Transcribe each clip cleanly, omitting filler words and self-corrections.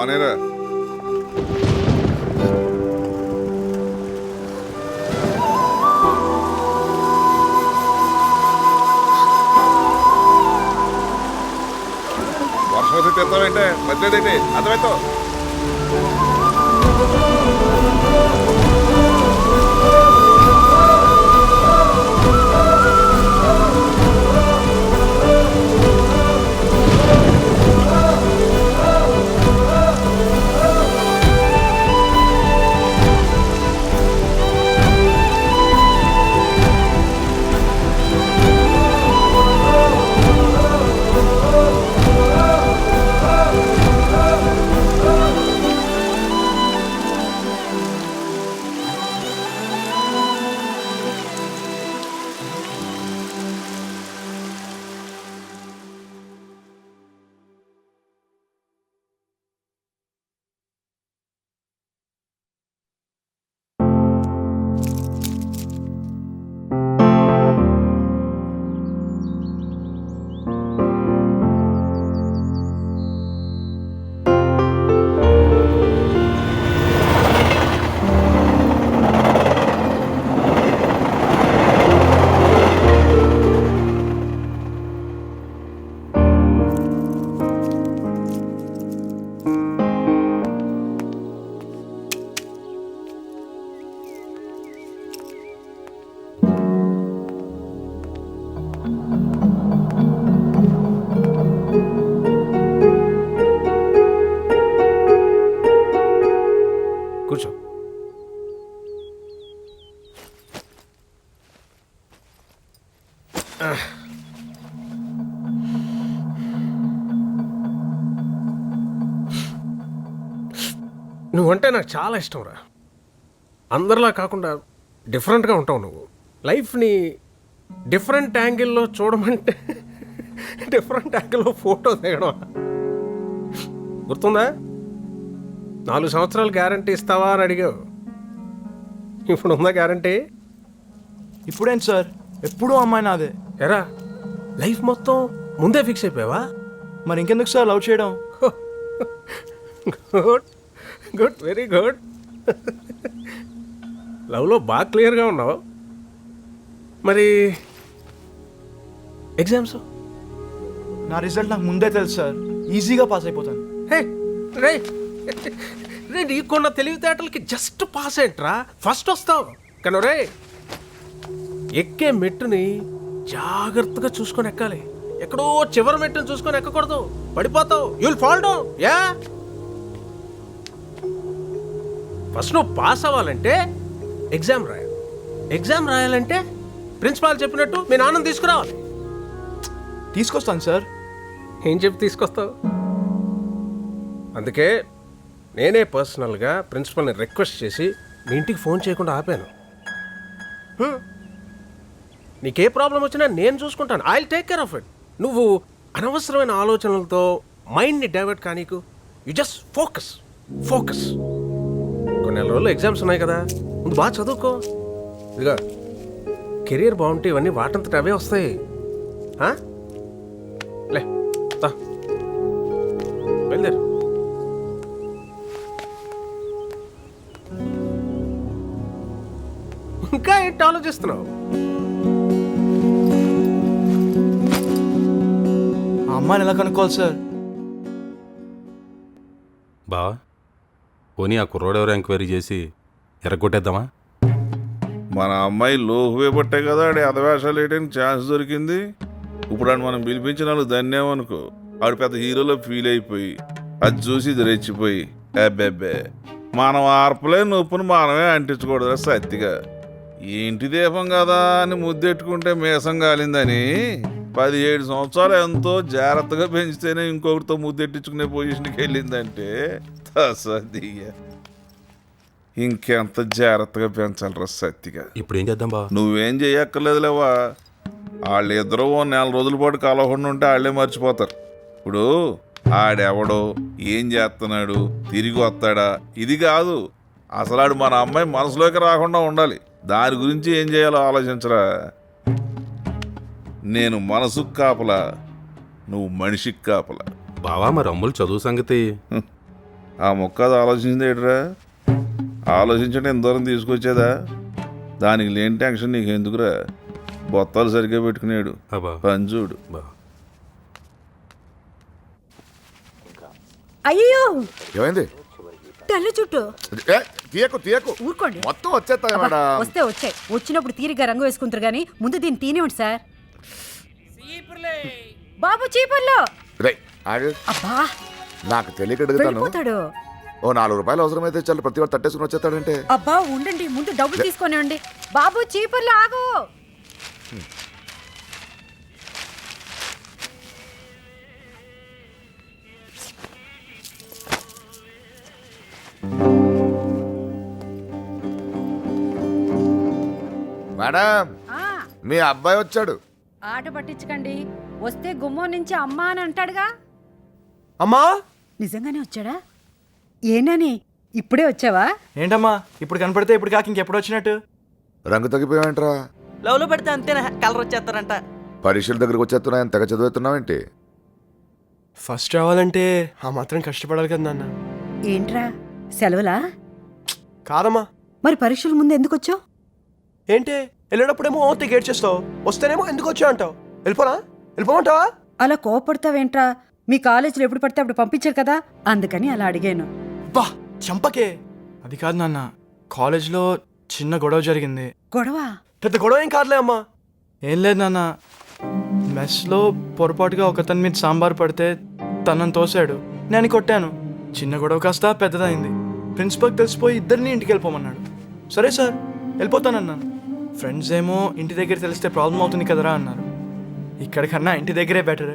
ఆనేరా. వర్షం వస్తే తెస్తావేంటే మధ్యదేంటి అర్థమవుతావు. కూర్చో. నువ్వంటే నాకు చాలా ఇష్టం రా. అందరిలా కాకుండా డిఫరెంట్గా ఉంటావు నువ్వు. లైఫ్ని డిఫరెంట్ యాంగిల్లో చూడమంటే డిఫరెంట్ యాంగిల్లో ఫోటో దిగడం గుర్తుందా? 4 సంవత్సరాలు గ్యారంటీ ఇస్తావా అని అడిగావు. ఇప్పుడు ఉందా గ్యారంటీ? ఇప్పుడేంటి సార్, ఎప్పుడూ అమ్మాయి నాదే. ఎరా లైఫ్ మొత్తం ముందే ఫిక్స్ అయిపోయావా? మరి ఇంకెందుకు సార్ లవ్ చేయడం? Good good, very good. లవ్లో బాగా క్లియర్గా ఉన్నావు. మరి ఎగ్జామ్స్? నా రిజల్ట్ నాకు ముందే తెలుసు సార్, ఈజీగా పాస్ అయిపోతాను. హే రే రే, నీకున్న తెలివితేటలకి జస్ట్ పాస్ ఏంట్రా, ఫస్ట్ వస్తావు. కానీ రే ఎక్కే మెట్టుని జాగ్రత్తగా చూసుకొని ఎక్కాలి. ఎక్కడో చివరి మెట్టుని చూసుకొని ఎక్కకూడదు, పడిపోతావు. You will fall down. Yeah, first నువ్వు పాస్ అవ్వాలంటే ఎగ్జామ్ రాయాలి. ఎగ్జామ్ రాయాలంటే ప్రిన్సిపాల్ చెప్పినట్టు మీ నాన్నని తీసుకురావాలి. తీసుకొస్తాను సార్. ఏం చెప్పి తీసుకొస్తావు? అందుకే నేనే పర్సనల్గా ప్రిన్సిపల్ని రిక్వెస్ట్ చేసి మీ ఇంటికి ఫోన్ చేయకుండా ఆపాను. నీకే ప్రాబ్లం వచ్చినా నేను చూసుకుంటాను. I will take care of it. నువ్వు అనవసరమైన ఆలోచనలతో మైండ్ని డైవర్ట్ కానీకు. You just focus focus. కొన్ని నెల రోజులు ఎగ్జామ్స్ ఉన్నాయి కదా, ముందు బాగా చదువుకో. ఇదిగా కెరీర్ బాగుంటే ఇవన్నీ వాటంతట అవే వస్తాయి. లే బయలుదేరు. ఇంకా ఏంటి ఆలోచిస్తున్నావు? ఆ అమ్మాయిని ఎలా కనుక్కోవాలి సార్? బావా పోనీ ఆ కుర్రోడెవరో ఎంక్వైరీ చేసి ఎరగొట్టేద్దామా? మన అమ్మాయి లోహువే పట్టే కదా ఆడి అధవేషాలు వేయడానికి ఛాన్స్ దొరికింది. ఇప్పుడు ఆడు మనం పిలిపించిన వాళ్ళు ధన్యమనుకో, ఆడు పెద్ద హీరోలో ఫీల్ అయిపోయి అది చూసి ఇది రెచ్చిపోయి అబ్బెబ్బే మనం ఆర్పలే నొప్పును మనమే అంటించకూడదు సత్తిగా. ఏంటి దీపం కదా అని ముద్దెట్టుకుంటే మీసం కాలిందని 17 సంవత్సరాలు ఎంతో జాగ్రత్తగా పెంచితేనే ఇంకొకరితో ముద్దెట్టించుకునే పొజిషన్కి వెళ్ళిందంటే తసదియ్య ఇంకెంత జాగ్రత్తగా పెంచాలరా సత్తిగా. ఇప్పుడు ఏం చేద్దాం బా? నువ్వేం చెయ్యక్కర్లేదులేవా. వాళ్ళిద్దరూ 4 నెలల రోజుల పాటు కలవకుండా ఉంటే వాళ్ళే మర్చిపోతారు. ఇప్పుడు ఆడెవడో ఏం చేస్తున్నాడు, తిరిగి వస్తాడా, ఇది కాదు అసలు ఆడు మన అమ్మాయి మనసులోకి రాకుండా ఉండాలి. దాని గురించి ఏం చేయాలో ఆలోచించరా. నేను మనసుకు కాపలా, నువ్వు మనిషికి కాపలా. బావా మరి అమ్ములు చదువు సంగతి? ఆ మొక్క అది ఆలోచించింది ఏంట్రా? ఆలోచించండి ఎంత దూరం తీసుకొచ్చేదా? దానికి లేని టెన్షన్ నీకు ఎందుకురా? బొత్తాలు సరిగ్గా పెట్టుకునేడు అబ్బా పంజుడు. బా అయ్యో ఏమైంది? తెల్ల చుట్టూ ఏ, తీయకు తీయకు ఊరుకోండి. మొత్తం వచ్చేస్తాయి అబ్బా, మేడం. వస్తే వచ్చాయి. వచ్చినప్పుడు తీరిగ్గా రంగు వేసుకుంటారు గానీ ముందు దీన్ని తీనివ్వండి సార్. బాబు చీపుర్లో. రేయ్, ఆగు. అబ్బా నాకు తెలియక అడుగుతాను. వెళ్ళిపోతాడు. ఓ 4 రూపాయలు అవసరమైతే చాలు ప్రతి వాడు తట్టేసుకుని వచ్చేస్తాడంటే. అబ్బా ఉండండి, ముందు డబ్బులు తీసుకొనివ్వండి. బాబు చీపుర్లో ఆగు. మేడం, ఆ, మీ అబ్బాయి వచ్చాడు. ఆట పట్టించకండి. వస్తే గుమ్మం నుంచి అమ్మా అని అంటాడుగా. అమ్మా నిజంగానే వచ్చాడా? ఏనాని ఇప్పుడే వచ్చావా? ఏంటమ్మా ఇప్పుడు కనపడితే ఇప్పుడు కాక ఇంకెప్పుడు వచ్చినట్టు? రంగు తగ్గిపోయావంట్రా? లవ్లో పెడితే అంతేనా, కలర్ వచ్చేస్తారంట. పరీక్షల దగ్గరకు వచ్చేస్తున్నాయని తెగ చదువుతున్నావేంటి? ఫస్ట్ రావాలంటే ఆ మాత్రం కష్టపడాలి కదా నాన్న. ఏంట్రా సెలవులా? కాదమ్మా. మరి పరీక్షల ముందు ఎందుకు వచ్చావు? ఏంటి వెళ్ళేటప్పుడేమో టికెట్ చేస్తావు, వస్తేనేమో ఎందుకు వచ్చావు అంటావు. వెళ్ళిపోమంటావా? అలా కోపడతావేంట్రా? మీ కాలేజీలో ఎప్పుడు పడితే అప్పుడు పంపించారు కదా, అందుకని అలా అడిగాను. బా చంపకే. అది కాదు నాన్న, కాలేజ్లో చిన్న గొడవ జరిగింది. గొడవ? పెద్ద గొడవ ఏం కాదులే అమ్మా. ఏం లేదు నాన్న, మెస్లో పొరపాటుగా ఒకతని మీద సాంబార్ పడితే తనని తోసాడు, నేను కొట్టాను. చిన్న గొడవ కాస్త పెద్దదైంది. ప్రిన్సిపల్కి తెలిసిపోయి ఇద్దరిని ఇంటికి వెళ్ళిపోమన్నాడు. సరే సార్ వెళ్ళిపోతానన్నాను. ఫ్రెండ్స్ ఏమో ఇంటి దగ్గర తెలిస్తే ప్రాబ్లం అవుతుంది కదరా అన్నారు. ఇక్కడికన్నా ఇంటి దగ్గరే బెటరే.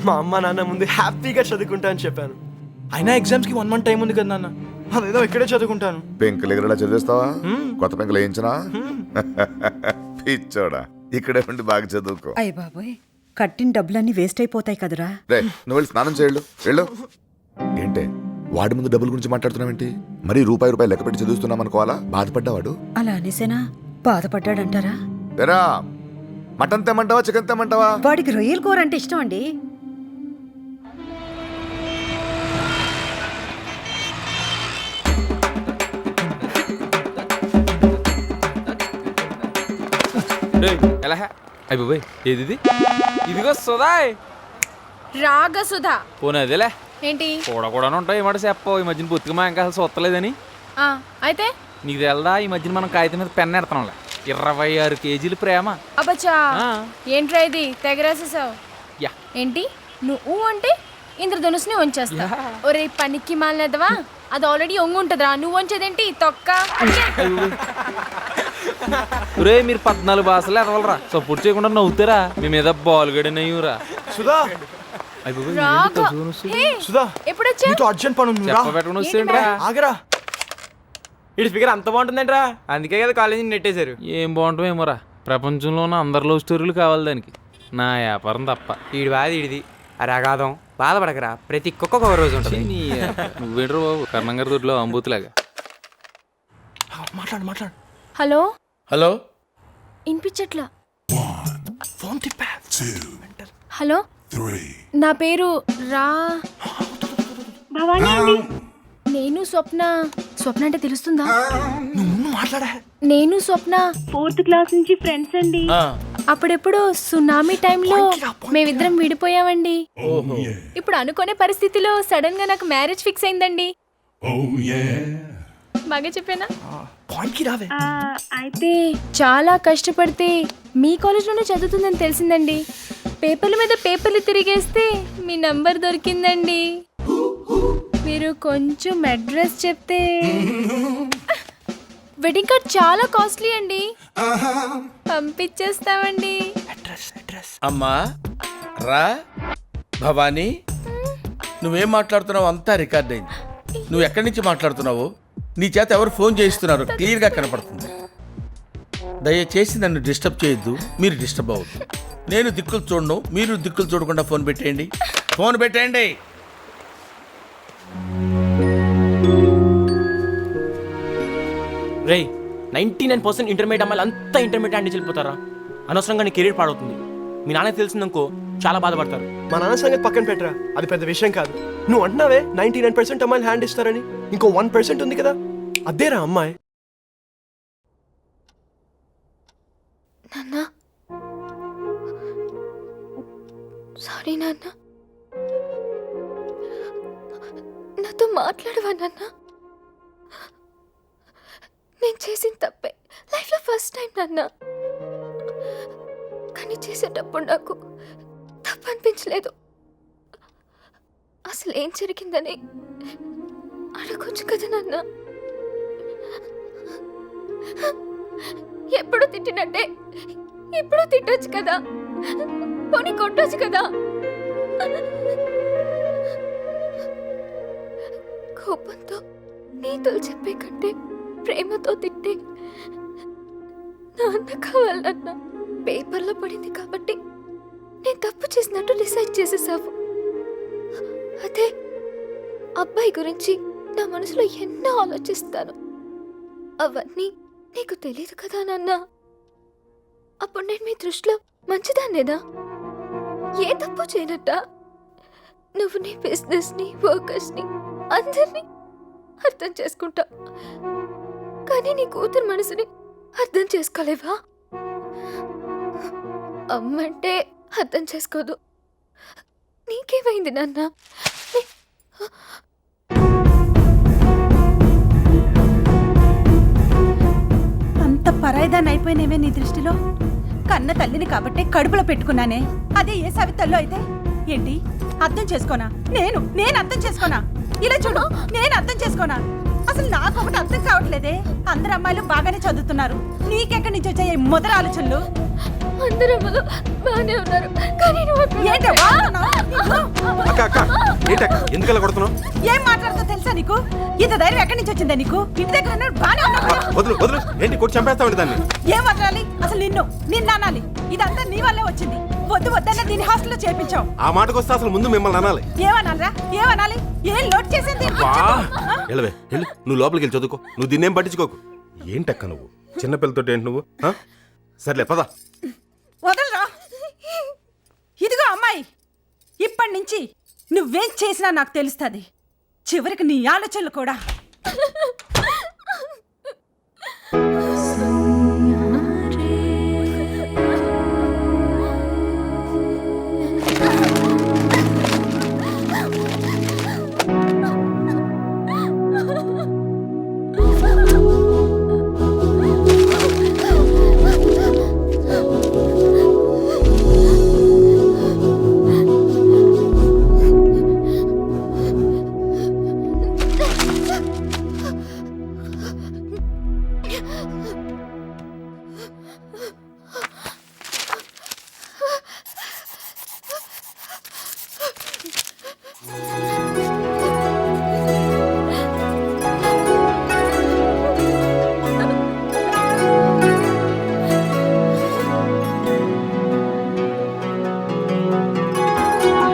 మా అమ్మ నాన్న ముందు హ్యాపీగా చదువుకుంటా అని చెప్పాను. అయినా ఎగ్జామ్స్కి 1 month టైం ఉంది కదా నాన్న, అదేదో ఇక్కడే చదువుకుంటాను. పెంకులు ఎగరలా చదివేస్తావా? కొత్త పెంకులు వేయించనా? పిచ్చోడా, ఇక్కడే ఉండి బాగా చదువుకో. అయ్య బాబోయ్, కట్టిన డబ్బులన్నీ వేస్ట్ అయిపోతాయి కదరా. రే, నువ్వు వెళ్ళి స్నానం చేయళ్ళు వెళ్ళు. ఏంటే వాడి ముందు డబ్బుల గురించి మాట్లాడుతున్నావేంటి? మరీ రూపాయి లెక్క పెట్టి చదువుతున్నాం అనుకోవాలా? బాధపడ్డావాడు? అలా అనేసేనా? బాధపడ్డాడంటారా? ఏరా, మటన్ తెమ్మంటావా చికెన్ తెమ్మంటావా? వాడికి రొయ్యల కూర అంటే ఇష్టం అండి. ఎలా అయిపోయి ఏది ఇదిగో సుధాయ్ రాగసుధా. పోనీ అదేలే ఏంటి కూడా ఉంటాయి. ఏమాట చెప్పవు ఈ మధ్యన బొత్తిగా మా ఇంకా అసలు సొత్తలేదని. అయితే నీకు తెలదా, ఈ మధ్యన మనం కాగితం మీద పెన్ ఎడతాంలే. 26 kgs ప్రేమ. అబ్బచ్చా, ఆ. ఏంట్రా ఇది తెగ రాసేసావు? యా. ఏంటి నువ్వు అంటే ఇంద్రధనుస్ని వంచేస్తా? ఒరే పనికి మాలినదవా, అది ఆల్రెడీ ఒంగుంటదిరా, నువ్వు వంచేదేంటి తొక్క? రే మీరు 14 భాషలు ఎదవలరా, సపోర్ట్ చేయకుండా నవ్వుతారా? మీ మీద బాల్ గడినయ్యూరా. సుధా, రాగా హే, సుధా, ఎప్పుడొచ్చా? నీతో అర్జెంట్ పని ఉంది, రా. చెప్ప పెట్టుకుని వస్తేంట్రా. ఆగరా. ఇటు ఫిగర్ అంత బాగుంటుందంట్రా, అందుకే కదా కాలేజీ నెట్టేశారు. ఏం బాగుంటామేమోరా, ప్రపంచంలో ఉన్న అందరి లవ్ స్టోరీలు కావాలి దానికి, నా వ్యాపారం తప్ప. ఈడి బాధ ఈడిది, అరే అగాధం బాధపడకరా, ప్రతి కుక్క ఒక రోజు ఉంటుంది. నువ్వేంట్రా బాబు కర్ణంగారి దొడ్లో అంబూతులాగా. మాట్లాడు. హలో హలో, వినిపించట్లా. ఫోన్ తిప్పా. హలో, నా పేరు భవానీ అండి. నేను స్వప్న అంటే తెలుస్తుందా? నువ్వు మాట్లాడా. నేను స్వప్న 4th క్లాస్ నుంచి ఫ్రెండ్స్ అండి. అప్పుడెప్పుడు సునామీ టైంలో మేమిద్దరం విడిపోయామండి. ఇప్పుడు అనుకునే పరిస్థితిలో సడన్ గా నాకు మ్యారేజ్ ఫిక్స్ అయిందండి. బాగా చెప్పానా? అయితే చాలా కష్టపడితే మీ కాలేజ్లోనే చదువుతుందని తెలిసిందండి. పేపర్ల మీద పేపర్లు తిరిగేస్తే మీ నంబర్ దొరికిందండి. మీరు కొంచెం అడ్రస్ చెప్తే. వెడ్డింగ్ కార్డ్ చాలా కాస్ట్లీ అండి, పంపించేస్తామండి. అమ్మా రా. భవానీ, నువ్వేం మాట్లాడుతున్నావు అంతా రికార్డ్ అయింది. నువ్వు ఎక్కడి నుంచి మాట్లాడుతున్నావు? నీ చేత ఎవరు ఫోన్ చేయిస్తున్నారు క్లియర్గా కనపడుతుంది. దయచేసి నన్ను డిస్టర్బ్ చేయొద్దు, మీరు డిస్టర్బ్ అవ్వద్దు. నేను దిక్కులు చూడను, మీరు దిక్కులు చూడకుండా ఫోన్ పెట్టేయండి. రేయ్, 99% ఇంటర్మీడియట్ అమ్మాయిలు అంతా ఇంటర్మీడియట్ అంటే వెళ్ళిపోతారా? అనవసరంగా నీ కెరీర్ పాడవుతుంది. మీ నాన్న తెలిసిందనుకో చాలా బాధపడతారు. మా నాన్న సంగతి పక్కన పెట్టరా, అది పెద్ద విషయం కాదు. నువ్వు అంటున్నావే 99% అమ్మాయిలు హ్యాండ్ ఇస్తారని, ఇంకో 1% ఉంది కదా, అదేరా అమ్మాయి. నాన్న సారీ నాన్న, నాతో మాట్లాడవా నాన్న? నేను చేసిన తప్పే, లైఫ్లో ఫస్ట్ టైం నాన్న. కానీ చేసేటప్పుడు నాకు తప్పు అనిపించలేదు. అసలు ఏం జరిగిందని అడగొచ్చు కదా నాన్న. ఎప్పుడు తిట్టినట్టే ఇప్పుడు తిట్టొచ్చు కదా, పోనీ కొట్టొచ్చు కదా. కోపంతో నీతులు చెప్పే కంటే ప్రేమతో తిట్టే నాన్న కావాలన్నా. పేపర్లో పడింది కాబట్టి నేను తప్పు చేసినట్టు డిసైడ్ చేసేసావు. అదే అబ్బాయి గురించి నా మనసులో ఎన్నో ఆలోచిస్తాను. అవన్నీ నీకు తెలియదు కదా నాన్న. అప్పుడు నేను మీ దృష్టిలో మంచిదాన్నేదా? ఏ తప్పు చేయనట్ట? నువ్వు నీ బిజినెస్ని, వర్కర్స్ని అందరినీ అర్థం చేసుకుంటా, కానీ నీ కూతురు మనసుని అర్థం చేసుకోలేవా? అమ్మంటే అర్థం చేసుకోదు. నీకేమైంది నాన్న? అంత పరాయిదాన్ని అయిపోయినేమే నీ దృష్టిలో? కన్న తల్లిని కాబట్టి కడుపులో పెట్టుకున్నానే, అదే ఏ సవితల్లో అయితే ఏంటి అర్థం చేసుకోనా? నేను అర్థం చేసుకోనా? ఇలా చూడు, నేను అర్థం చేసుకోనా? అసలు నాకు ఒకటి అర్థం కావట్లేదే. అందరు అమ్మాయిలు బాగానే చదువుతున్నారు, నీకెక్కడి నుంచి వచ్చాయి మొదల ఆలోచనలు? అందరూ బాగానే ఉన్నారు, కానీ ఏంటి వాగుతున్నావ్? ఎందుకలా కొడుతున్నావు? ఏం మాట్లాడుతూ తెలుసా నీకు? ఇంత ధైర్యం ఎక్కడి నుంచి వచ్చిందా నీకు? ఇంటి దగ్గర ఉన్నాడు బాగానే ఉన్నావు. వదులు వదులు, ఏంటి కొట్టి చంపేస్తావు దాన్ని? ఏం వదలాలి? అసలు నిన్ను అనాలి. ఇదంతా నీ వల్లే వచ్చింది. వద్దన్న దీన్ని హాస్టల్లో చేర్పించావు. ఆ మాటకు వస్తే అసలు ముందు మిమ్మల్ని అనాలి. ఏమనాలరా? ఏమనాలి? ఏం లోడ్ చేసింది? వెళ్ళవే వెళ్ళు, నువ్వు లోపలికి వెళ్ళి చదువుకో. నువ్వు దీన్నేం పట్టించుకోకు. ఏంటక్క నువ్వు చిన్నపిల్లతోటి ఏంటి నువ్వు? సర్లే పద. వదలరా. ఇదిగో అమ్మాయి, ఇప్పటి నుంచి నువ్వేం చేసినా నాకు తెలుస్తుంది. చివరికి నీ ఆలోచనలు కూడా.